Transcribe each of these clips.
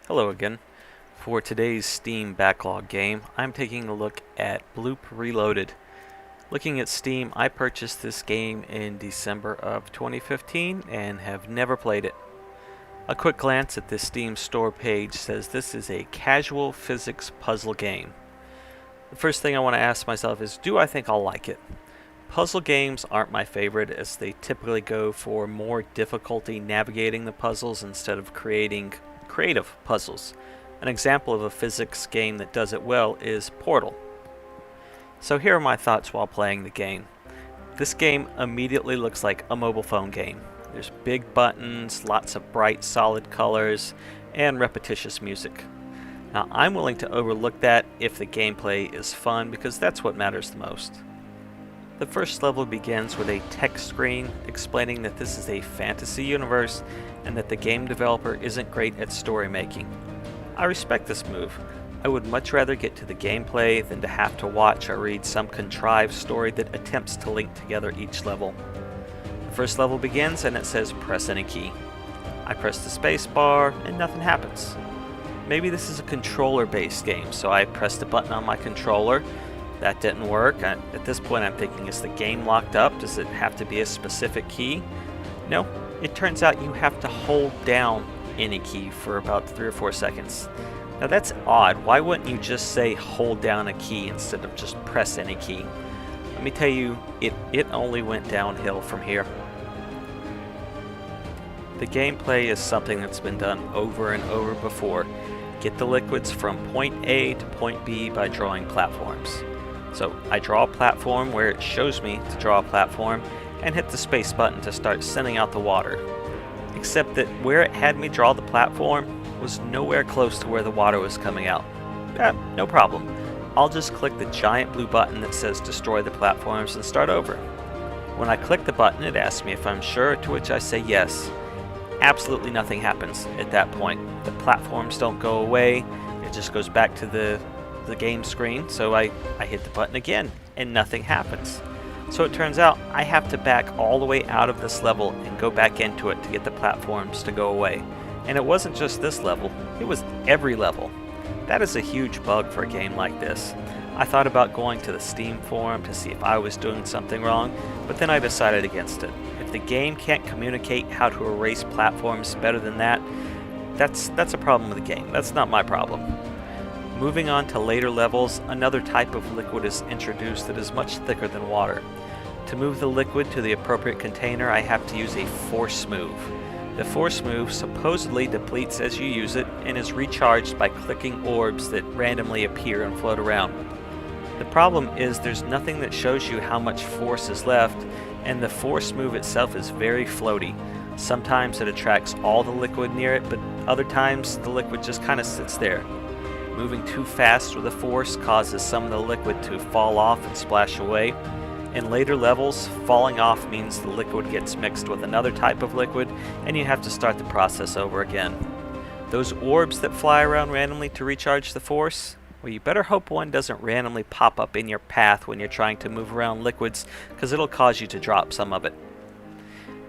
Hello again. For today's Steam Backlog game, I'm taking a look at Bloop Reloaded. Looking at Steam, I purchased this game in December of 2015 and have never played it. A quick glance at the Steam store page says this is a casual physics puzzle game. The first thing I want to ask myself is, do I think I'll like it? Puzzle games aren't my favorite, as they typically go for more difficulty navigating the puzzles instead of creating creative puzzles. An example of a physics game that does it well is Portal. So here are my thoughts while playing the game. This game immediately looks like a mobile phone game. There's big buttons, lots of bright solid colors, and repetitious music. Now I'm willing to overlook that if the gameplay is fun, because that's what matters the most. The first level begins with a text screen explaining that this is a fantasy universe and that the game developer isn't great at story making. I respect this move. I would much rather get to the gameplay than to have to watch or read some contrived story that attempts to link together each level. The first level begins and it says press any key. I press the space bar and nothing happens. Maybe this is a controller based game, so I pressed a button on my controller. That didn't work. At this point I'm thinking, is the game locked up? Does it have to be a specific key? No, it turns out you have to hold down any key for about 3 or 4 seconds. Now that's odd. Why wouldn't you just say hold down a key instead of just press any key? Let me tell you, it only went downhill from here. The gameplay is something that's been done over and over before. Get the liquids from point A to point B by drawing platforms. So I draw a platform where it shows me to draw a platform and hit the space button to start sending out the water. Except that where it had me draw the platform was nowhere close to where the water was coming out. No problem. I'll just click the giant blue button that says destroy the platforms and start over. When I click the button, it asks me if I'm sure, to which I say yes. Absolutely nothing happens at that point. The platforms don't go away. It just goes back to the game screen, so I hit the button again and nothing happens. So it turns out I have to back all the way out of this level and go back into it to get the platforms to go away. And it wasn't just this level, it was every level. That is a huge bug for a game like this. I thought about going to the Steam forum to see if I was doing something wrong, but then I decided against it. If the game can't communicate how to erase platforms better than that, that's a problem with the game. That's not my problem. Moving on to later levels, another type of liquid is introduced that is much thicker than water. To move the liquid to the appropriate container, I have to use a force move. The force move supposedly depletes as you use it and is recharged by clicking orbs that randomly appear and float around. The problem is there's nothing that shows you how much force is left, and the force move itself is very floaty. Sometimes it attracts all the liquid near it, but other times the liquid just kind of sits there. Moving too fast with a force causes some of the liquid to fall off and splash away. In later levels, falling off means the liquid gets mixed with another type of liquid and you have to start the process over again. Those orbs that fly around randomly to recharge the force, well, you better hope one doesn't randomly pop up in your path when you're trying to move around liquids, because it'll cause you to drop some of it.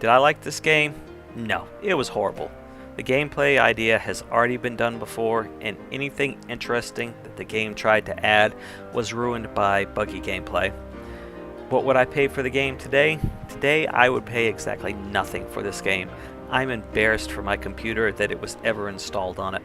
Did I like this game? No, it was horrible. The gameplay idea has already been done before, and anything interesting that the game tried to add was ruined by buggy gameplay. What would I pay for the game today? Today I would pay exactly nothing for this game. I'm embarrassed for my computer that it was ever installed on it.